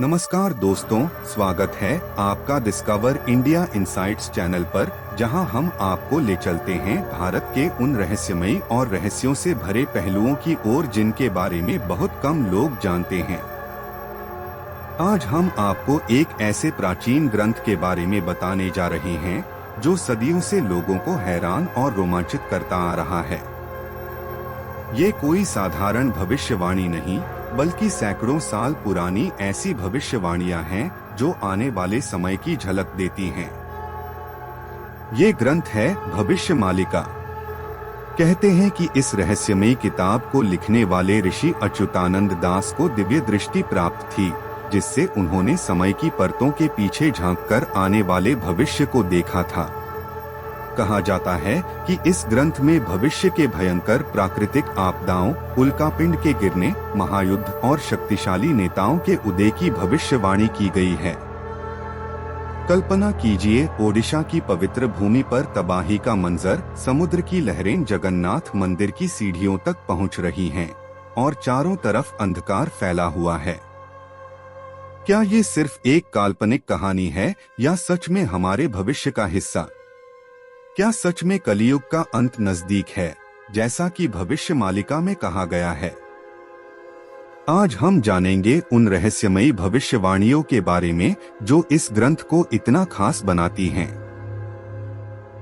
नमस्कार दोस्तों, स्वागत है आपका डिस्कवर इंडिया इनसाइट्स चैनल पर, जहां हम आपको ले चलते हैं भारत के उन रहस्यमयी और रहस्यों से भरे पहलुओं की ओर जिनके बारे में बहुत कम लोग जानते हैं। आज हम आपको एक ऐसे प्राचीन ग्रंथ के बारे में बताने जा रहे हैं जो सदियों से लोगों को हैरान और रोमांचित करता आ रहा है। ये कोई साधारण भविष्यवाणी नहीं, बल्कि सैकड़ों साल पुरानी ऐसी भविष्यवाणियां हैं जो आने वाले समय की झलक देती हैं। ये ग्रंथ है भविष्य मालिका। कहते हैं कि इस रहस्यमयी किताब को लिखने वाले ऋषि अच्युतानंद दास को दिव्य दृष्टि प्राप्त थी, जिससे उन्होंने समय की परतों के पीछे झांककर आने वाले भविष्य को देखा था। कहा जाता है कि इस ग्रंथ में भविष्य के भयंकर प्राकृतिक आपदाओं, उल्कापिंड के गिरने, महायुद्ध और शक्तिशाली नेताओं के उदय की भविष्यवाणी की गई है। कल्पना कीजिए, ओडिशा की पवित्र भूमि पर तबाही का मंजर, समुद्र की लहरें जगन्नाथ मंदिर की सीढ़ियों तक पहुंच रही हैं और चारों तरफ अंधकार फैला हुआ है। क्या ये सिर्फ एक काल्पनिक कहानी है या सच में हमारे भविष्य का हिस्सा? क्या सच में कलियुग का अंत नजदीक है, जैसा कि भविष्य मालिका में कहा गया है? आज हम जानेंगे उन रहस्यमयी भविष्यवाणियों के बारे में जो इस ग्रंथ को इतना खास बनाती हैं।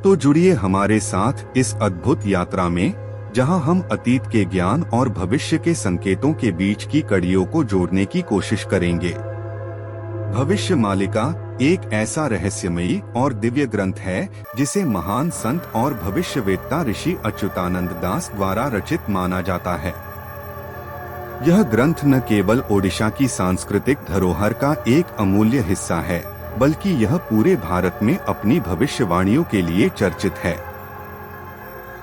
तो जुड़िए हमारे साथ इस अद्भुत यात्रा में, जहां हम अतीत के ज्ञान और भविष्य के संकेतों के बीच की कड़ियों को जोड़ने की कोशिश करेंगे। भविष्य मालिका एक ऐसा रहस्यमयी और दिव्य ग्रंथ है जिसे महान संत और भविष्यवेत्ता ऋषि अच्युतानंद दास द्वारा रचित माना जाता है। यह ग्रंथ न केवल ओडिशा की सांस्कृतिक धरोहर का एक अमूल्य हिस्सा है, बल्कि यह पूरे भारत में अपनी भविष्यवाणियों के लिए चर्चित है।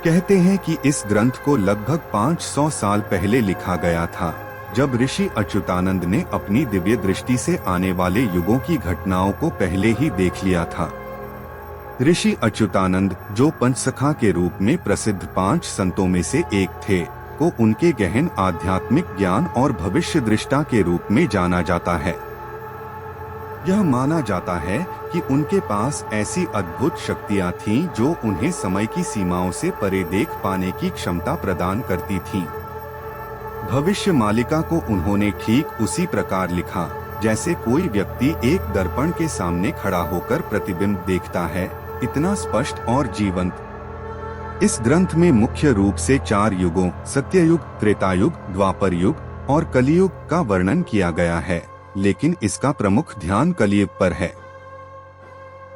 कहते हैं कि इस ग्रंथ को लगभग 500 साल पहले लिखा गया था, जब ऋषि अच्युतानंद ने अपनी दिव्य दृष्टि से आने वाले युगों की घटनाओं को पहले ही देख लिया था। ऋषि अच्युतानंद, जो पंचसखा के रूप में प्रसिद्ध 5 संतों में से एक थे, को उनके गहन आध्यात्मिक ज्ञान और भविष्य दृष्टा के रूप में जाना जाता है। यह माना जाता है कि उनके पास ऐसी अद्भुत शक्तियां थीं जो उन्हें समय की सीमाओं से परे देख पाने की क्षमता प्रदान करती थीं। भविष्य मालिका को उन्होंने ठीक उसी प्रकार लिखा जैसे कोई व्यक्ति एक दर्पण के सामने खड़ा होकर प्रतिबिंब देखता है, इतना स्पष्ट और जीवंत। इस ग्रंथ में मुख्य रूप से 4 युगों, सत्ययुग, त्रेतायुग, द्वापर युग और कलियुग का वर्णन किया गया है, लेकिन इसका प्रमुख ध्यान कलियुग पर है।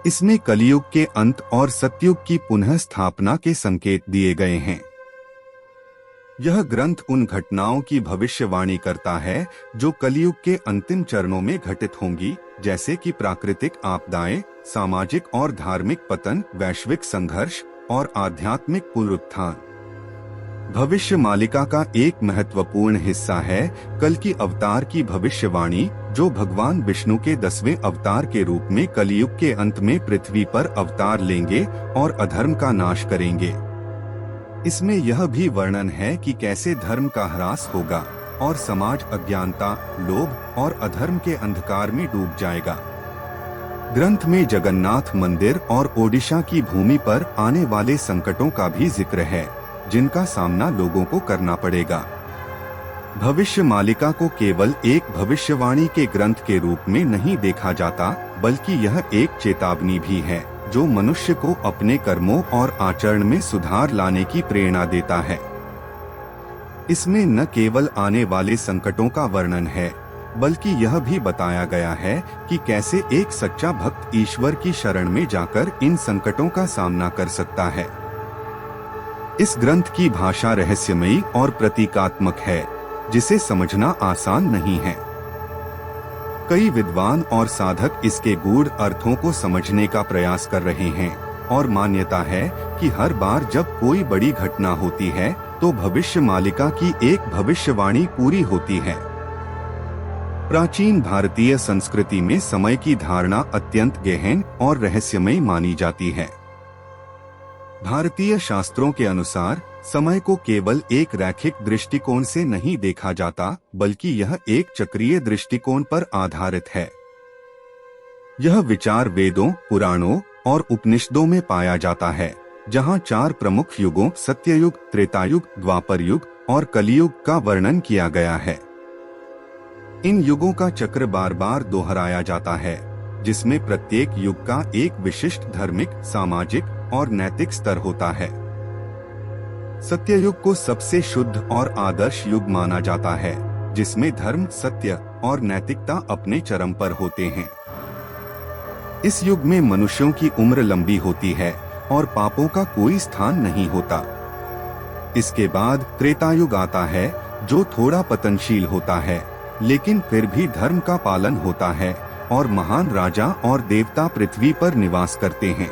इसमें कलियुग के अंत और सतयुग की पुनः स्थापना के संकेत दिए गए हैं। यह ग्रंथ उन घटनाओं की भविष्यवाणी करता है जो कलियुग के अंतिम चरणों में घटित होंगी, जैसे कि प्राकृतिक आपदाएं, सामाजिक और धार्मिक पतन, वैश्विक संघर्ष और आध्यात्मिक पुनरुत्थान। भविष्य मालिका का एक महत्वपूर्ण हिस्सा है कल की अवतार की भविष्यवाणी, जो भगवान विष्णु के 10वें अवतार के रूप में कलियुग के अंत में पृथ्वी पर अवतार लेंगे और अधर्म का नाश करेंगे। इसमें यह भी वर्णन है कि कैसे धर्म का ह्रास होगा और समाज अज्ञानता, लोभ और अधर्म के अंधकार में डूब जाएगा। ग्रंथ में जगन्नाथ मंदिर और ओडिशा की भूमि पर आने वाले संकटों का भी जिक्र है, जिनका सामना लोगों को करना पड़ेगा। भविष्य मालिका को केवल एक भविष्यवाणी के ग्रंथ के रूप में नहीं देखा जाता, बल्कि यह एक चेतावनी भी है जो मनुष्य को अपने कर्मों और आचरण में सुधार लाने की प्रेरणा देता है। इसमें न केवल आने वाले संकटों का वर्णन है, बल्कि यह भी बताया गया है कि कैसे एक सच्चा भक्त ईश्वर की शरण में जाकर इन संकटों का सामना कर सकता है। इस ग्रंथ की भाषा रहस्यमयी और प्रतीकात्मक है, जिसे समझना आसान नहीं है। कई विद्वान और साधक इसके गूढ़ अर्थों को समझने का प्रयास कर रहे हैं और मान्यता है कि हर बार जब कोई बड़ी घटना होती है तो भविष्य मालिका की एक भविष्यवाणी पूरी होती है। प्राचीन भारतीय संस्कृति में समय की धारणा अत्यंत गहन और रहस्यमयी मानी जाती है। भारतीय शास्त्रों के अनुसार समय को केवल एक रैखिक दृष्टिकोण से नहीं देखा जाता, बल्कि यह एक चक्रीय दृष्टिकोण पर आधारित है। यह विचार वेदों, पुराणों और उपनिषदों में पाया जाता है, जहां 4 प्रमुख युगों सत्ययुग, त्रेतायुग, द्वापर युग और कलियुग का वर्णन किया गया है। इन युगों का चक्र बार बार दोहराया जाता है, जिसमें प्रत्येक युग का एक विशिष्ट धार्मिक, सामाजिक और नैतिक स्तर होता है। सत्ययुग को सबसे शुद्ध और आदर्श युग माना जाता है, जिसमें धर्म, सत्य और नैतिकता अपने चरम पर होते हैं। इस युग में मनुष्यों की उम्र लंबी होती है और पापों का कोई स्थान नहीं होता। इसके बाद त्रेतायुग आता है, जो थोड़ा पतनशील होता है, लेकिन फिर भी धर्म का पालन होता है और महान राजा और देवता पृथ्वी पर निवास करते हैं।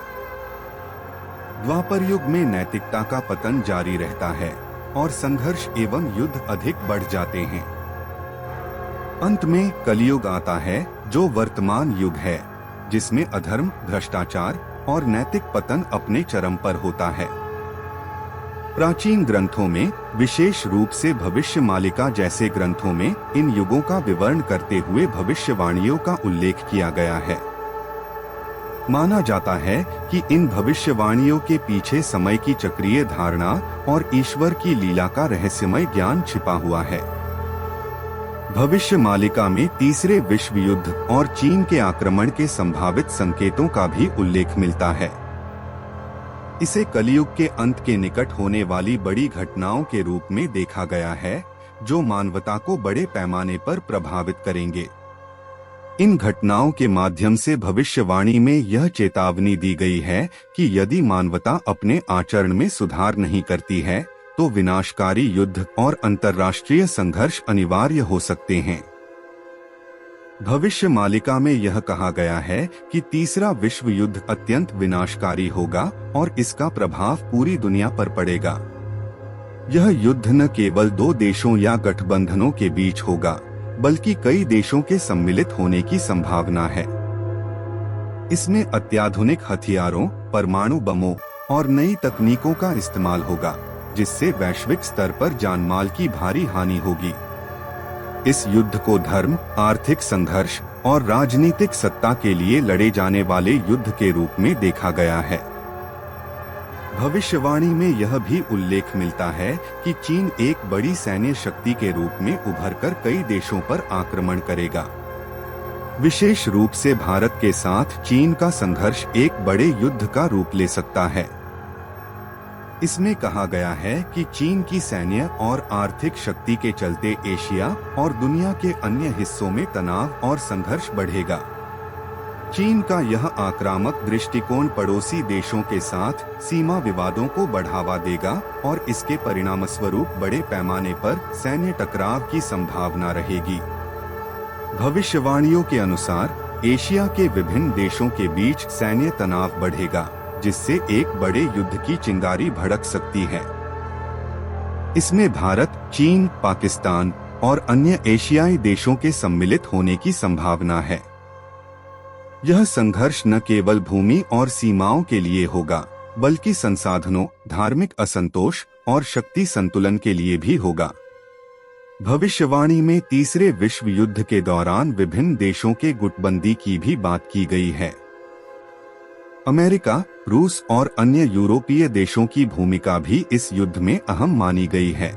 द्वापर युग में नैतिकता का पतन जारी रहता है और संघर्ष एवं युद्ध अधिक बढ़ जाते हैं। अंत में कलियुग आता है, जो वर्तमान युग है, जिसमें अधर्म, भ्रष्टाचार और नैतिक पतन अपने चरम पर होता है। प्राचीन ग्रंथों में, विशेष रूप से भविष्यमालिका जैसे ग्रंथों में, इन युगों का विवरण करते हुए भविष्यवाणियों का उल्लेख किया गया है। माना जाता है कि इन भविष्यवाणियों के पीछे समय की चक्रीय धारणा और ईश्वर की लीला का रहस्यमय ज्ञान छिपा हुआ है। भविष्यमालिका में तीसरे विश्व युद्ध और चीन के आक्रमण के संभावित संकेतों का भी उल्लेख मिलता है। इसे कलियुग के अंत के निकट होने वाली बड़ी घटनाओं के रूप में देखा गया है, जो मानवता को बड़े पैमाने पर प्रभावित करेंगे। इन घटनाओं के माध्यम से भविष्यवाणी में यह चेतावनी दी गई है कि यदि मानवता अपने आचरण में सुधार नहीं करती है, तो विनाशकारी युद्ध और अंतर्राष्ट्रीय संघर्ष अनिवार्य हो सकते हैं। भविष्यमालिका में यह कहा गया है कि तीसरा विश्व युद्ध अत्यंत विनाशकारी होगा और इसका प्रभाव पूरी दुनिया पर पड़ेगा। यह युद्ध न केवल 2 देशों या गठबंधनों के बीच होगा, बल्कि कई देशों के सम्मिलित होने की संभावना है। इसमें अत्याधुनिक हथियारों, परमाणु बमों और नई तकनीकों का इस्तेमाल होगा, जिससे वैश्विक स्तर पर जानमाल की भारी हानि होगी। इस युद्ध को धर्म, आर्थिक संघर्ष और राजनीतिक सत्ता के लिए लड़े जाने वाले युद्ध के रूप में देखा गया है। भविष्यवाणी में यह भी उल्लेख मिलता है कि चीन एक बड़ी सैन्य शक्ति के रूप में उभरकर कई देशों पर आक्रमण करेगा। विशेष रूप से भारत के साथ चीन का संघर्ष एक बड़े युद्ध का रूप ले सकता है। इसमें कहा गया है कि चीन की सैन्य और आर्थिक शक्ति के चलते एशिया और दुनिया के अन्य हिस्सों में तनाव और संघर्ष बढ़ेगा। चीन का यह आक्रामक दृष्टिकोण पड़ोसी देशों के साथ सीमा विवादों को बढ़ावा देगा और इसके परिणामस्वरूप बड़े पैमाने पर सैन्य टकराव की संभावना रहेगी। भविष्यवाणियों के अनुसार एशिया के विभिन्न देशों के बीच सैन्य तनाव बढ़ेगा, जिससे एक बड़े युद्ध की चिंगारी भड़क सकती है। इसमें भारत, चीन, पाकिस्तान और अन्य एशियाई देशों के सम्मिलित होने की संभावना है। यह संघर्ष न केवल भूमि और सीमाओं के लिए होगा, बल्कि संसाधनों, धार्मिक असंतोष और शक्ति संतुलन के लिए भी होगा। भविष्यवाणी में तीसरे विश्व युद्ध के दौरान विभिन्न देशों के गुटबंदी की भी बात की गई है। अमेरिका, रूस और अन्य यूरोपीय देशों की भूमिका भी इस युद्ध में अहम मानी गई है।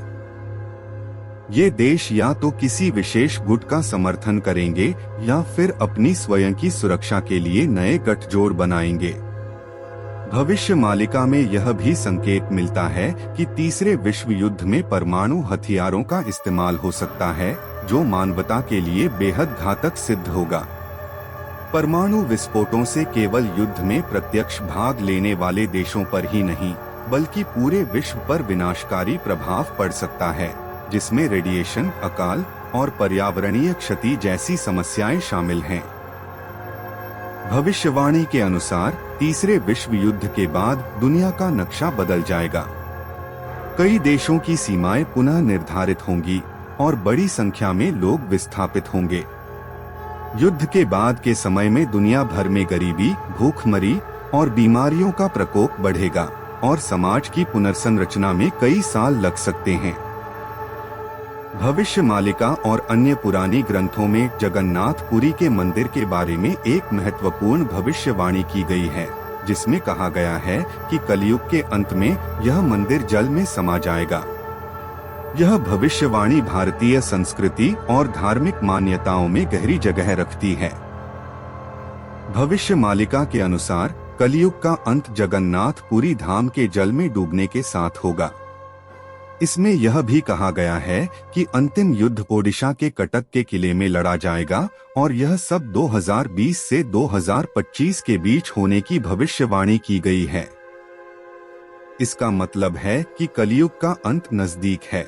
ये देश या तो किसी विशेष गुट का समर्थन करेंगे या फिर अपनी स्वयं की सुरक्षा के लिए नए गठजोड़ बनाएंगे। भविष्यमालिका में यह भी संकेत मिलता है कि तीसरे विश्व युद्ध में परमाणु हथियारों का इस्तेमाल हो सकता है, जो मानवता के लिए बेहद घातक सिद्ध होगा। परमाणु विस्फोटों से केवल युद्ध में प्रत्यक्ष भाग लेने वाले देशों पर ही नहीं, बल्कि पूरे विश्व पर विनाशकारी प्रभाव पड़ सकता है, जिसमें रेडिएशन, अकाल और पर्यावरणीय क्षति जैसी समस्याएं शामिल हैं। भविष्यवाणी के अनुसार तीसरे विश्व युद्ध के बाद दुनिया का नक्शा बदल जाएगा। कई देशों की सीमाएं पुनः निर्धारित होंगी और बड़ी संख्या में लोग विस्थापित होंगे। युद्ध के बाद के समय में दुनिया भर में गरीबी, भूखमरी और बीमारियों का प्रकोप बढ़ेगा, और समाज की पुनर्संरचना में कई साल लग सकते हैं। भविष्य मालिका और अन्य पुरानी ग्रंथों में जगन्नाथ पुरी के मंदिर के बारे में एक महत्वपूर्ण भविष्यवाणी की गई है, जिसमें कहा गया है कि कलयुग के अंत में यह मंदिर जल में समा जाएगा। यह भविष्यवाणी भारतीय संस्कृति और धार्मिक मान्यताओं में गहरी जगह रखती है। भविष्य मालिका के अनुसार कलयुग का अंत जगन्नाथ पुरी धाम के जल में डूबने के साथ होगा। इसमें यह भी कहा गया है कि अंतिम युद्ध ओडिशा के कटक के किले में लड़ा जाएगा और यह सब 2020 से 2025 के बीच होने की भविष्यवाणी की गई है। इसका मतलब है कि कलयुग का अंत नजदीक है।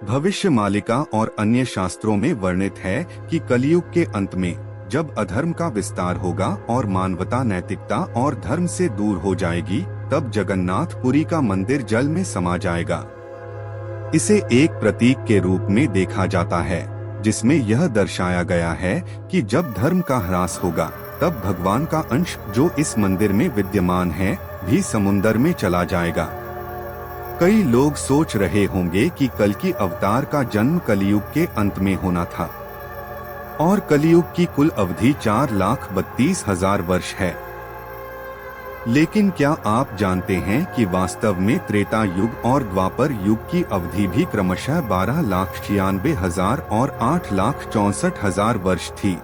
भविष्य मालिका और अन्य शास्त्रों में वर्णित है कि कलयुग के अंत में जब अधर्म का विस्तार होगा और मानवता नैतिकता और धर्म से दूर हो जाएगी, तब जगन्नाथ पुरी का मंदिर जल में समा जाएगा। इसे एक प्रतीक के रूप में देखा जाता है, जिसमें यह दर्शाया गया है कि जब धर्म का ह्रास होगा, तब भगवान का अंश जो इस मंदिर में विद्यमान है भी समुंदर में चला जाएगा। कई लोग सोच रहे होंगे कि कल्कि अवतार का जन्म कलयुग के अंत में होना था और कलयुग की कुल अवधि 4,32,000 वर्ष है। लेकिन क्या आप जानते हैं कि वास्तव में त्रेता युग और द्वापर युग की अवधि भी क्रमशः 12,96,000 और 8,64,000 वर्ष थी।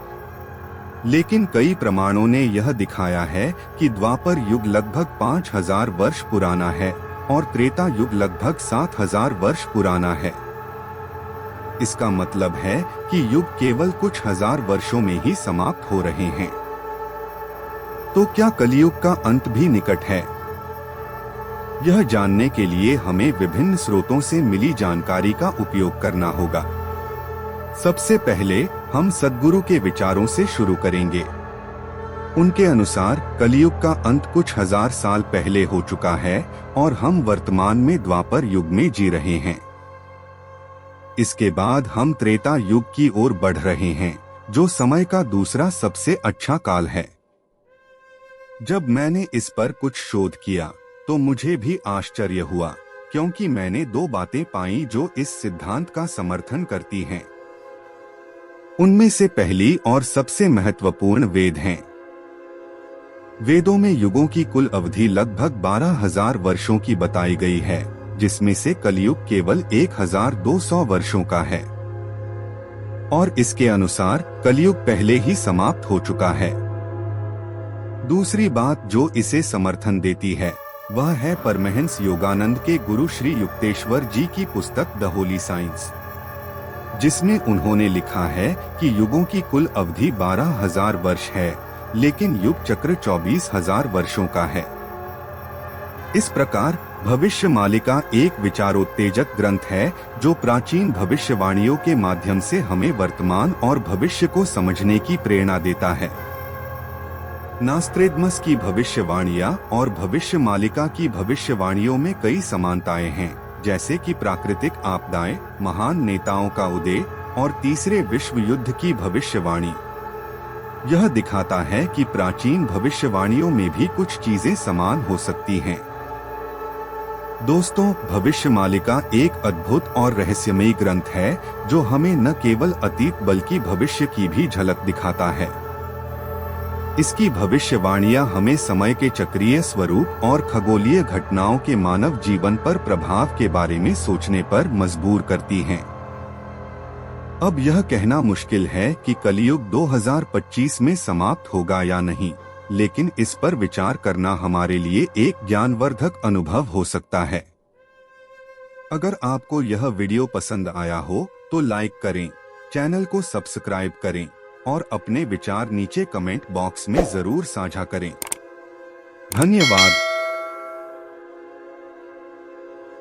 लेकिन कई प्रमाणों ने यह दिखाया है कि द्वापर युग लगभग 5,000 वर्ष पुराना है और त्रेता युग लगभग 7,000 वर्ष पुराना है। इसका मतलब है कि युग केवल कुछ हजार वर्षों में ही समाप्त हो रहे हैं। तो क्या कलयुग का अंत भी निकट है? यह जानने के लिए हमें विभिन्न स्रोतों से मिली जानकारी का उपयोग करना होगा। सबसे पहले हम सद्गुरु के विचारों से शुरू करेंगे। उनके अनुसार कलयुग का अंत कुछ हजार साल पहले हो चुका है और हम वर्तमान में द्वापर युग में जी रहे हैं। इसके बाद हम त्रेता युग की ओर बढ़ रहे हैं, जो समय का दूसरा सबसे अच्छा काल है। जब मैंने इस पर कुछ शोध किया तो मुझे भी आश्चर्य हुआ, क्योंकि मैंने दो बातें पाई जो इस सिद्धांत का समर्थन करती हैं। उनमें से पहली और सबसे महत्वपूर्ण वेद हैं। वेदों में युगों की कुल अवधि लगभग 12,000 वर्षों की बताई गई है, जिसमें से कलयुग केवल 1,200 वर्षों का है और इसके अनुसार कलयुग पहले ही समाप्त हो चुका है। दूसरी बात जो इसे समर्थन देती है वह है परमहंस योगानंद के गुरु श्री युक्तेश्वर जी की पुस्तक द होली साइंस, जिसमें उन्होंने लिखा है कि युगों की कुल अवधि 12,000 वर्ष है, लेकिन युग चक्र 24,000 वर्षों का है। इस प्रकार भविष्य मालिका एक विचारोत्तेजक ग्रंथ है जो प्राचीन भविष्यवाणियों के माध्यम से हमें वर्तमान और भविष्य को समझने की प्रेरणा देता है। नास्त्रेदमस की भविष्यवाणियां और भविष्य मालिका की भविष्यवाणियों में कई समानताएं हैं, जैसे कि प्राकृतिक आपदाएं, महान नेताओं का उदय और तीसरे विश्व युद्ध की भविष्यवाणी। यह दिखाता है कि प्राचीन भविष्यवाणियों में भी कुछ चीजें समान हो सकती हैं। दोस्तों, भविष्य मालिका एक अद्भुत और रहस्यमयी ग्रंथ है जो हमें न केवल अतीत बल्कि भविष्य की भी झलक दिखाता है। इसकी भविष्यवाणियां हमें समय के चक्रीय स्वरूप और खगोलीय घटनाओं के मानव जीवन पर प्रभाव के बारे में सोचने पर मजबूर करती हैं। अब यह कहना मुश्किल है कि कलयुग 2025 में समाप्त होगा या नहीं, लेकिन इस पर विचार करना हमारे लिए एक ज्ञानवर्धक अनुभव हो सकता है। अगर आपको यह वीडियो पसंद आया हो तो लाइक करें, चैनल को सब्सक्राइब करें और अपने विचार नीचे कमेंट बॉक्स में जरूर साझा करें। धन्यवाद।